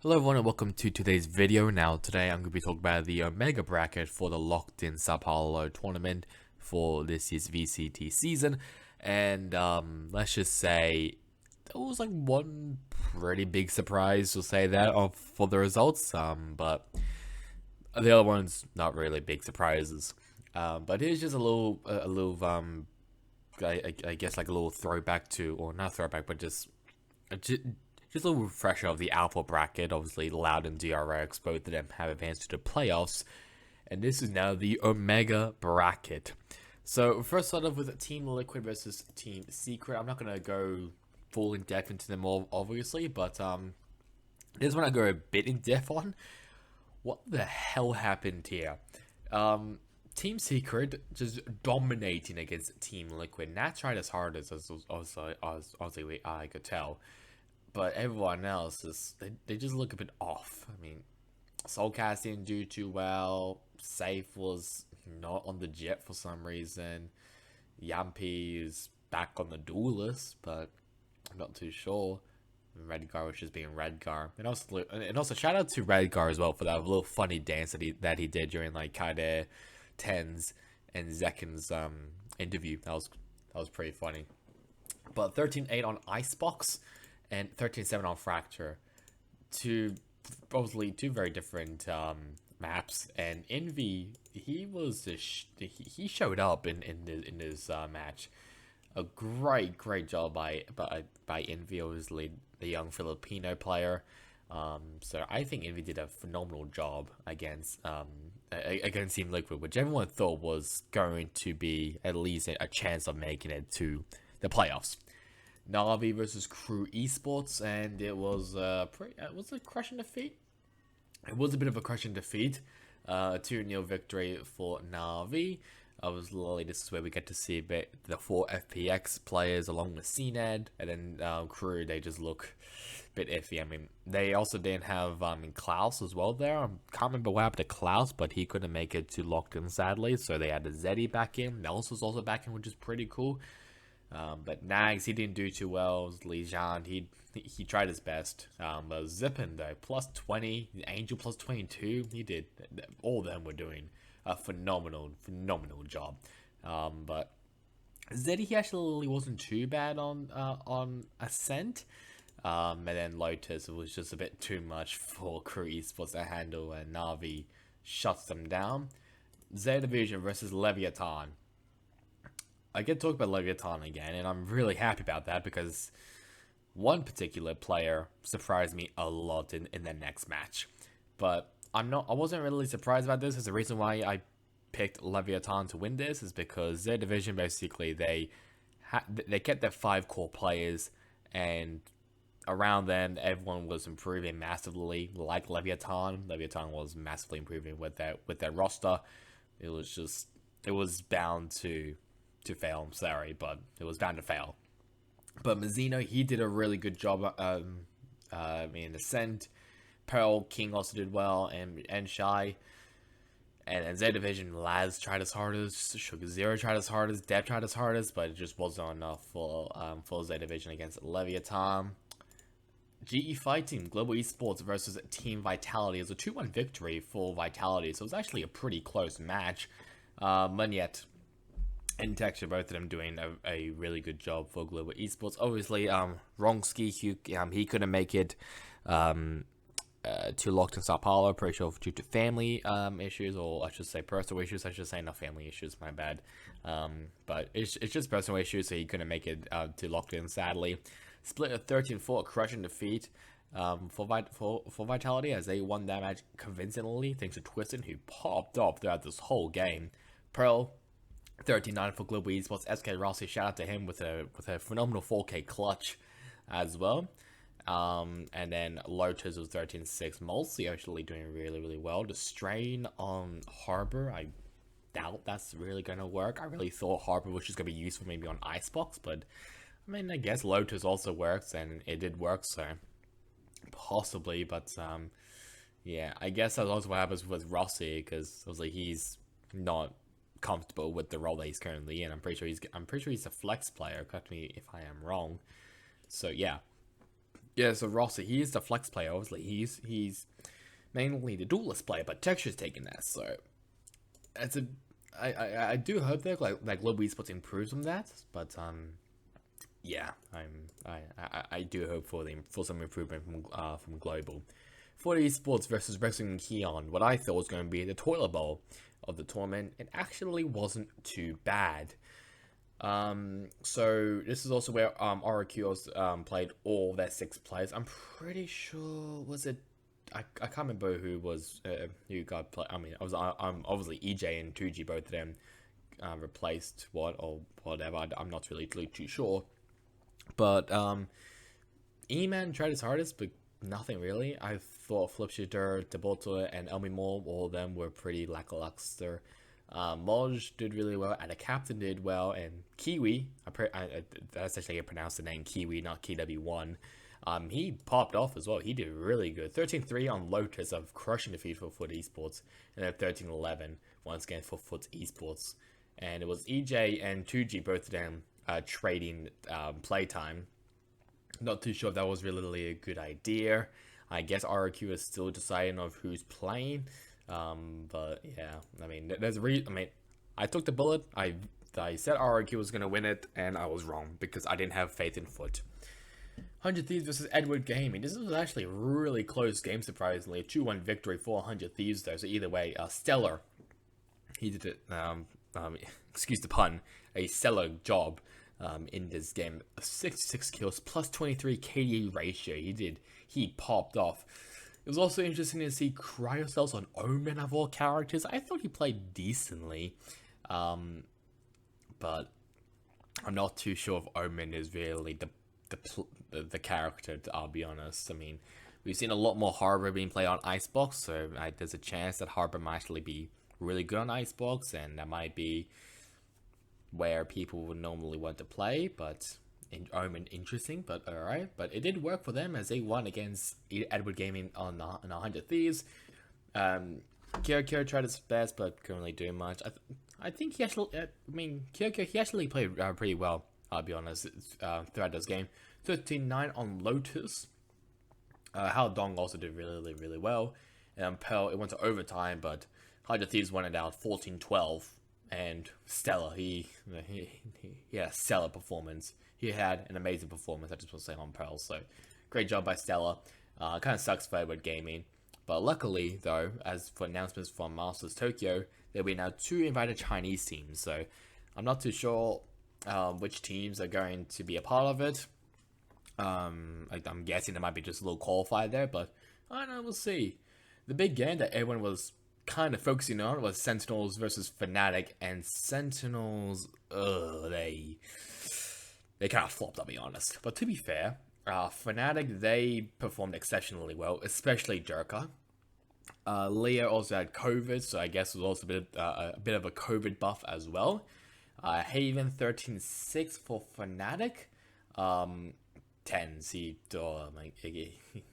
Hello everyone and welcome to today's video. Now today I'm going to be talking about the Omega bracket for the locked in Sao Paulo tournament for this year's VCT season. And let's just say there was like one pretty big surprise, we'll say that, for the results. But the other ones not really big surprises. But here's just I guess like a little throwback to, or not throwback, but just a little refresher of the Alpha bracket. Obviously, Loud and DRX, both of them have advanced to the playoffs. And this is now the Omega bracket. So, first start off with Team Liquid versus Team Secret. I'm not going to go full in depth into them all, obviously, but this one I go a bit in depth on. What the hell happened here? Team Secret just dominating against Team Liquid. Nat tried as hard as obviously I could tell, but everyone else is they just look a bit off. I mean, Soulcast didn't do too well. Safe was not on the jet for some reason. Yampi is back on the duelist, but I'm not too sure. Redgar was just being Redgar, and also shout out to Redgar as well for that little funny dance that he did during like Kaide, Tens, and Zekin's interview. That was pretty funny. But 13-8 on Icebox and 13-7 on Fracture. Probably two very different maps. And Envy, he showed up in this match. A great job by Envy, obviously the young Filipino player. So I think Envy did a phenomenal job against Team Liquid, which everyone thought was going to be at least a chance of making it to the playoffs. Navi versus Crew Esports, and it was was a crushing defeat. It was a bit of a crushing defeat. 2-0 victory for Navi. Obviously, this is where we get to see a bit the 4 FPX players along with CNED, and then Crew, they just look a bit iffy. I mean, they also didn't have Klaus as well there. I can't remember what happened to Klaus, but he couldn't make it to locked in, sadly, so they had the Zeddy back in. Nels was also back in, which is pretty cool. But Nags, he didn't do too well. Li Jian, he tried his best. But Zippin though, plus 20, Angel plus 22, he did. All of them were doing a phenomenal job. But Zeddy, he actually wasn't too bad on Ascent. And then Lotus, it was just a bit too much for Crew Esports to handle, and Navi shuts them down. Z Division versus Leviathan. I get to talk about Leviathan again, and I'm really happy about that because one particular player surprised me a lot in the next match. But I wasn't really surprised about this, because the reason why I picked Leviathan to win this is because their division, basically, they kept their 5 core players, and around them everyone was improving massively. Like Leviathan was massively improving with their roster. It was bound to fail. I'm sorry, but it was bound to fail. But Mazzino, he did a really good job in Ascent. Pearl King also did well, and Shy. And Z Division, Laz tried as hard as, Sugar Zero tried as hard as, Deb tried as hard as, but it just wasn't enough for Z Division against Leviathan. GE Fighting, Global Esports versus Team Vitality. It was a 2-1 victory for Vitality, so it was actually a pretty close match. But yet, in texture, both of them doing a really good job for Global Esports. Obviously, Wrongski, he couldn't make it to locked in Sao Paulo, pretty sure due to family issues, or I should say personal issues. I should say not family issues, my bad. But it's just personal issues, so he couldn't make it to locked in, sadly. Split a 13-4, crushing defeat for Vitality, as they won that match convincingly thanks to Twisted, who popped off throughout this whole game. Pearl, 13-9 for Global Esports. SK Rossi, shout out to him with a phenomenal 4K clutch as well. And then Lotus was 13-6. Mulsi actually doing really well. The strain on Harbor, I doubt that's really gonna work. I really thought Harbor was just gonna be useful maybe on Icebox, but I mean, I guess Lotus also works, and it did work, so possibly. But yeah, I guess that's also what happens with Rossi, because obviously he's not comfortable with the role that he's currently in. I'm pretty sure he's a flex player. Correct me if I am wrong. So yeah, Yeah, so Rossi, he is the flex player. Obviously, he's mainly the duelist player, but Texture's taking that. So it's a I do hope that like global esports improves on that, but yeah, I do hope for some improvement from global. For the esports versus Wrestling Keon, what I thought was going to be the toilet bowl of the tournament, it actually wasn't too bad. So this is also where ROQ played all their 6 players. I'm pretty sure was it. I can't remember who got play. I mean, I'm obviously EJ and 2G, both of them replaced what or whatever. I'm not really too sure, but E-Man tried his hardest, but nothing really. I thought Flipshooter, Debolto, and Elmi Moore, all of them were pretty lackluster. Moj did really well, and the captain did well, and Kiwi, that's actually how you pronounce the name, Kiwi, not KW1. He popped off as well. He did really good. 13-3 on Lotus of crushing defeat for Foot Esports, and then 13-11 once again for Foot Esports. And it was EJ and 2G, both of them trading playtime. Not too sure if that was really a good idea. I guess RQ is still deciding of who's playing. But yeah, I mean, there's a reason. I mean, I took the bullet. I said RQ was gonna win it, and I was wrong because I didn't have faith in Foot. 100 Thieves versus Edward Gaming. This was actually a really close game, surprisingly. A 2-1 victory for 100 Thieves there. So either way, Stellar, he did it. Excuse the pun, a stellar job in this game. 66 kills plus 23 KD ratio. He popped off. It was also interesting to see Cryocells on Omen of all characters. I thought he played decently, but I'm not too sure if Omen is really the character. I'll be honest. I mean, we've seen a lot more Harbor being played on Icebox, so there's a chance that Harbor might actually be really good on Icebox, and that might be where people would normally want to play, but Omen interesting, but alright. But it did work for them as they won against Edward Gaming on 100 Thieves. Kyo tried his best, but couldn't really do much. I think he actually, Kyo he actually played pretty well, I'll be honest, throughout this game. 13-9 on Lotus. Hao Dong also did really well. Pearl, it went to overtime, but 100 Thieves won it out 14-12. And Stella, he had a stellar performance. He had an amazing performance, I just want to say, on Pearl. So, great job by Stella. Kind of sucks for Edward Gaming. But luckily, though, as for announcements from Masters Tokyo, there'll be now 2 invited Chinese teams. So, I'm not too sure which teams are going to be a part of it. I'm guessing there might be just a little qualifier there, but I don't know, we'll see. The big game that everyone was kind of focusing on was Sentinels versus Fnatic, and Sentinels, they kind of flopped, I'll be honest. But to be fair, Fnatic, they performed exceptionally well, especially Jerka. Leo also had COVID, so I guess it was also a bit of a COVID buff as well. Haven 13-6 for Fnatic. 10s,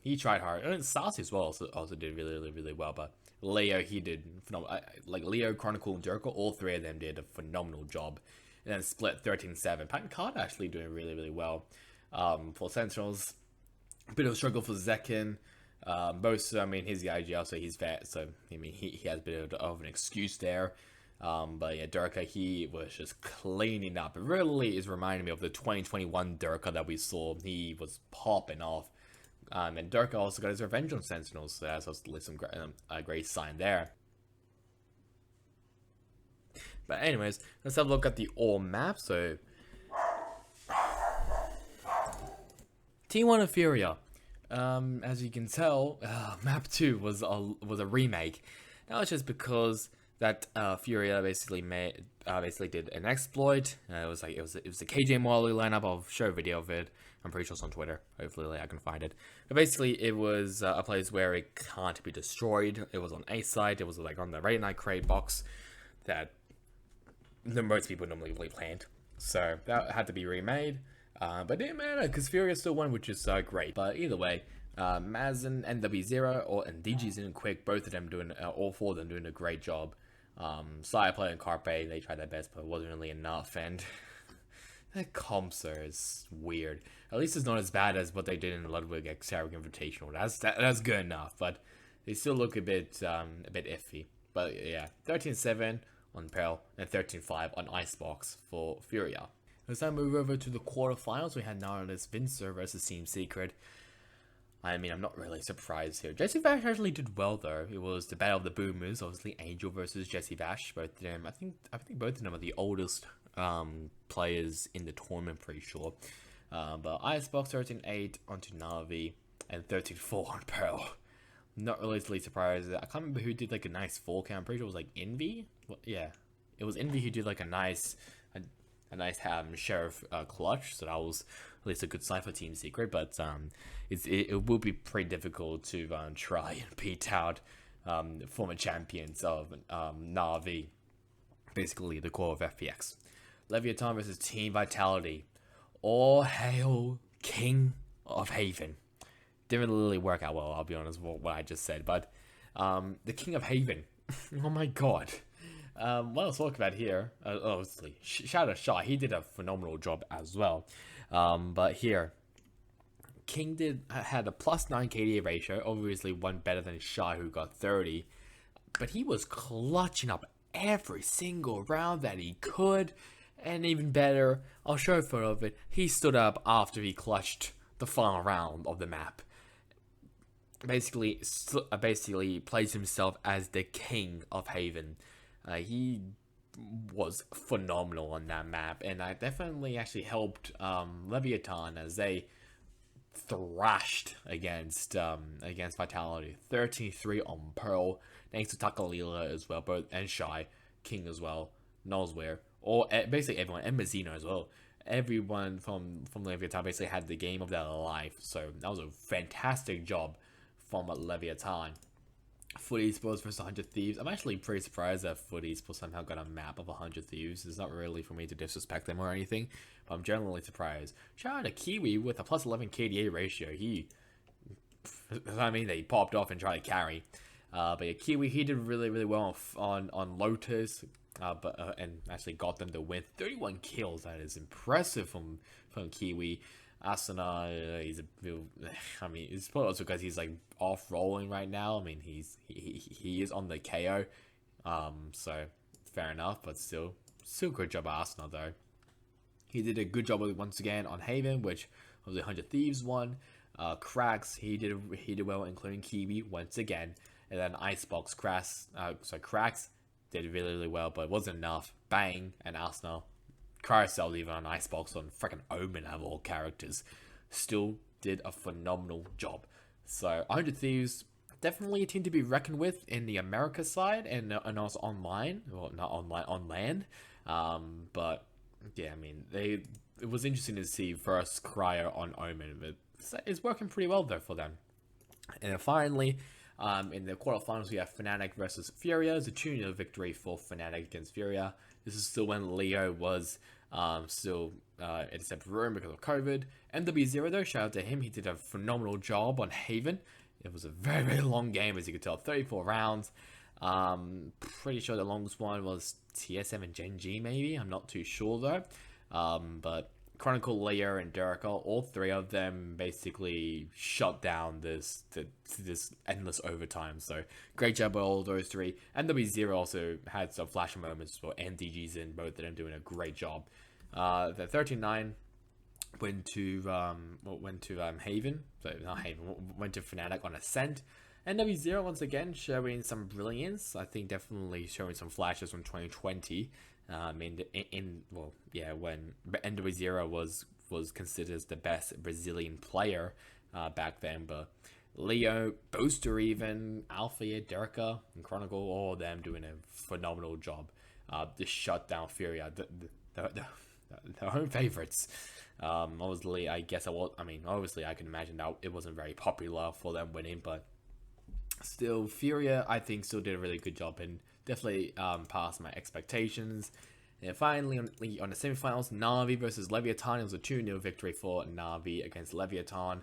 he tried hard. And Sassy as well also did really well, but Leo, he did phenomenal. Like Leo, Chronicle, and Jerko, all 3 of them did a phenomenal job. And then split 13-7. Pat Card actually doing really well. For Sentinels, a bit of a struggle for Zekin. His the IGL, so he's fat, so he has a bit of an excuse there. But yeah, Durka, he was just cleaning up. It really is reminding me of the 2021 Durka that we saw. He was popping off. And Durka also got his revenge on Sentinels, so that's also some great sign there. But anyways, let's have a look at the all map. So, T1 of Furia. As you can tell, map 2 was a remake. That was just because that Furia basically did an exploit. It was the KJ Molly lineup. I'll show a video of it. I'm pretty sure it's on Twitter. Hopefully I can find it. But basically, it was a place where it can't be destroyed. It was on A side. It was like on the Raid Night crate box that most people normally planned. So that had to be remade. But it didn't matter because Furia still won, which is great. But either way, Mazen, NW0, and DG's in Quick, both of them doing, all 4 of them doing a great job. Sire Play and Carpe, they tried their best, but it wasn't really enough. And The comps is weird. At least it's not as bad as what they did in the Ludwig Xeric Invitational. That's good enough, but they still look a bit iffy. But yeah, 13-7 on Pearl and 13-5 on Icebox for Furia. Let's now move over to the quarterfinals. We had Nautilus Vincer versus Team Secret. I mean, I'm not really surprised here. Jesse Bash actually did well though. It was the battle of the boomers, obviously Angel versus Jesse Bash. Both of them, I think both of them are the oldest players in the tournament, pretty sure. But Icebox 13-8 onto Navi and 13-4 on Pearl. Not really surprised. I can't remember who did like a nice 4K. I'm pretty sure it was like Envy. Well, yeah, it was Envy who did like a nice Sheriff clutch. So that was at least a good sign for Team Secret. But it will be pretty difficult to try and beat out former champions of Navi, basically the core of FPX. Leviathan versus Team Vitality. All hail King of Haven. Didn't really work out well, I'll be honest with what I just said. But the King of Haven. Oh my god. What else to talk about here? Obviously, shout out Shaw. He did a phenomenal job as well. But here, King had a +9 KDA ratio. Obviously, one better than Shaw, who got 30. But he was clutching up every single round that he could. And even better, I'll show a photo of it. He stood up after he clutched the final round of the map. Basically placed himself as the King of Haven. He was phenomenal on that map, and I definitely actually helped Leviathan as they thrashed against Vitality. 13-3 on Pearl, thanks to Takalila as well, both and Shy, King as well, Nozware, or basically everyone, and Mazzino as well. Everyone from Leviathan basically had the game of their life, so that was a fantastic job from Leviathan. Foot Esports versus 100 Thieves. I'm actually pretty surprised that Foot Esports somehow got a map of 100 Thieves. It's not really for me to disrespect them or anything, but I'm generally surprised. Shout out to Kiwi with a +11 KDA ratio. They popped off and tried to carry. But yeah, Kiwi, he did really well on Lotus, and actually got them to win 31 kills. That is impressive from Kiwi. Asuna, it's probably also because he's like off rolling right now. I mean, he is on the KO, so fair enough. But still good job by Asuna though. He did a good job once again on Haven, which was the 100 Thieves one. Cracks, he did well, including Kiwi once again, and then Icebox Cracks did really well, but it wasn't enough. Bang, and Asuna. Carousel even on Icebox on freaking Omen of all characters still did a phenomenal job. So 100 Thieves, definitely a team to be reckoned with in the America side and also online. Well, not online, on land. But yeah, I mean, it was interesting to see first Cryo on Omen, but it's working pretty well though for them. And then finally, in the quarterfinals, we have Fnatic versus Furia. It's a 2-0 victory for Fnatic against Furia. This is still when Leo was still in a separate room because of COVID. MW0 though, shout out to him. He did a phenomenal job on Haven. It was a very long game, as you could tell, 34 rounds. Pretty sure the longest one was TSM and Gen G, maybe. I'm not too sure though. But Chronicle, Leo, and Dereka, all three of them basically shut down this endless overtime. So great job by all those three. MW0 also had some flash moments for MDGs in, both of them doing a great job. The 13-9 went to Haven. So not Haven, went to Fnatic on Ascent. NW0 once again showing some brilliance. I think definitely showing some flashes from 2020. When NW0 was considered as the best Brazilian player back then, but Leo, Booster, even Alpha, Dereka, and Chronicle, all of them doing a phenomenal job. Just shut down Furia, the home favorites. Obviously, obviously I can imagine that it wasn't very popular for them winning, but still, Furia, I think, still did a really good job and definitely passed my expectations. And finally, on the semifinals, Na'Vi versus Leviathan. It was a 2-0 victory for Na'Vi against Leviathan.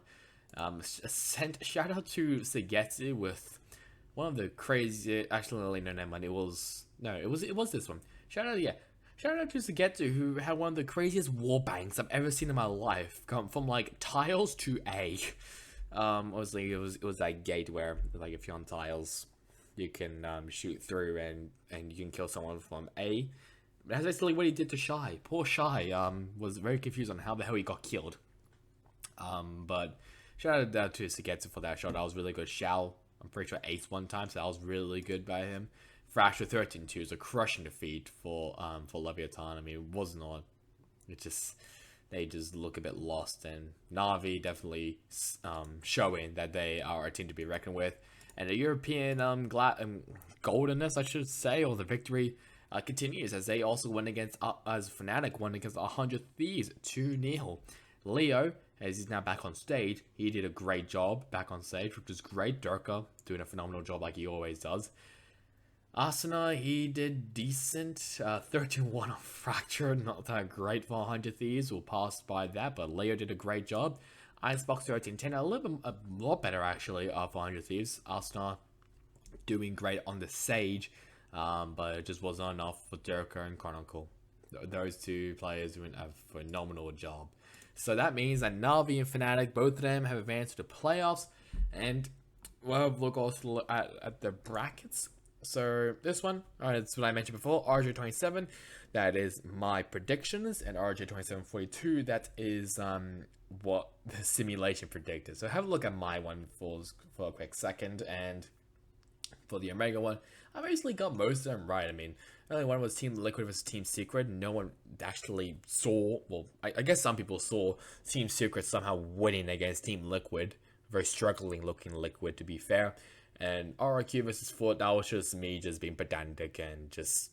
Shout out to Segetsu with one of the crazy. Actually, no, it was this one. Shout Shout out to Sugetsu, who had one of the craziest wall bangs I've ever seen in my life. Come from like tiles to A. Obviously it was that gate where like if you're on tiles, you can shoot through and you can kill someone from A. But that's basically what he did to Shy. Poor Shy was very confused on how the hell he got killed. But shout out to Sugetsu for that shot. That was really good. Shao, I'm pretty sure ace one time, so that was really good by him. Thrasher 13-2 is a crushing defeat for Leviathan. I mean, it was not. It just they just look a bit lost, and Na'Vi definitely showing that they are a team to be reckoned with. And the European goldenness, I should say, or the victory continues as they also win against as Fnatic won against 100 Thieves 2-0. Leo, as he's now back on stage, he did a great job back on stage, which was great. Durka doing a phenomenal job like he always does. Asuna, he did decent. 13-1 on Fracture, not that great for 100 Thieves. We'll pass by that, but Leo did a great job. Icebox 13-10, a little bit more better actually for 100 Thieves. Asuna doing great on the Sage, but it just wasn't enough for Durka and Chronicle. Those two players doing a phenomenal job. So that means that Na'Vi and Fnatic, both of them have advanced to the playoffs. And we'll look also at the brackets. So this one, it's what I mentioned before, RJ27, that is my predictions, and RJ2742, that is what the simulation predicted. So have a look at my one for a quick second, and for the Omega one, I basically got most of them right. I mean, the only one was Team Liquid versus Team Secret. No one actually saw, well, I guess some people saw Team Secret somehow winning against Team Liquid. Very struggling looking Liquid, to be fair. And RRQ versus Fort, that was just me just being pedantic and just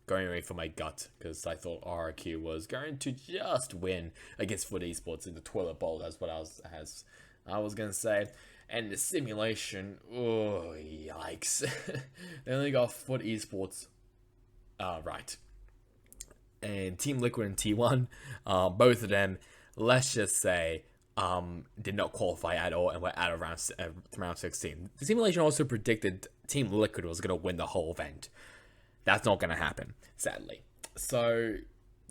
going away for my gut, because I thought RRQ was going to just win against Foot Esports in the toilet bowl. That's what I was gonna say. And the simulation, oh yikes! They only got Foot Esports right, and Team Liquid and T1, both of them, let's just say, did not qualify at all and were out of round 16. The simulation also predicted Team Liquid was going to win the whole event. That's not going to happen, sadly. So,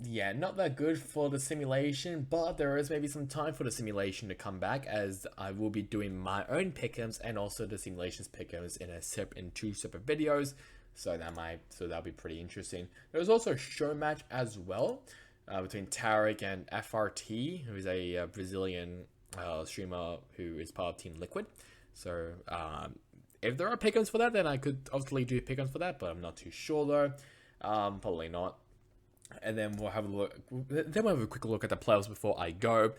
yeah, not that good for the simulation, but there is maybe some time for the simulation to come back, as I will be doing my own pick'ems and also the simulations pick'ems in two separate videos. So that'll be pretty interesting. There's also a show match as well. Between Tarek and FRT, who is a Brazilian streamer who is part of Team Liquid. So if there are pick'ems for that, then I could obviously do pick'ems for that, but I'm not too sure though. Probably not. And then we'll have a look. Then we'll have a quick look at the playoffs before I go.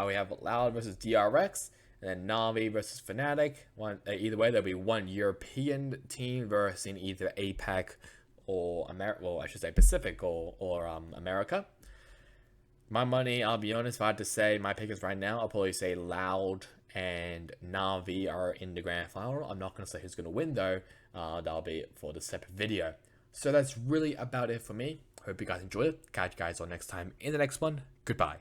We have Loud versus DRX, and then Na'Vi versus Fnatic. Either way, there'll be one European team versus either APAC or America. Well, I should say Pacific or America. My money, I'll be honest, if I had to say my pick is right now, I'll probably say Loud and Na'Vi are in the grand final. I'm not going to say who's going to win though. That'll be for the separate video. So that's really about it for me. Hope you guys enjoyed it. Catch you guys on next time in the next one. Goodbye.